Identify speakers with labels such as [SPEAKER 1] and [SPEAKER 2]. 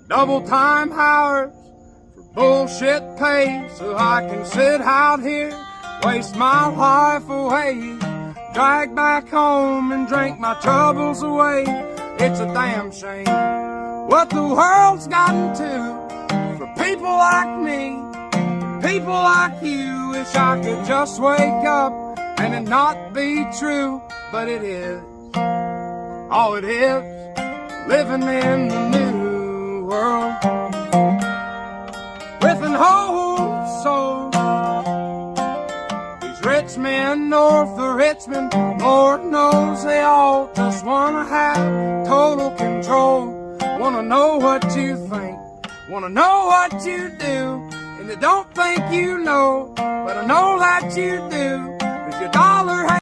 [SPEAKER 1] Double time hours for bullshit pay, so I can sit out here, waste my life away, drag back home and drink my troubles away. It's a damn shame what the world's gotten to for people like me, people like you. Wish I could just wake up and it not be true, but it is. Oh, it is, living in the new world with an old soul. These rich men north of Richmond, Lord knows they all just wanna have total control. Wanna know what you think, wanna know what you do, and they don't think you know, but I know that you do, 'cause your dollar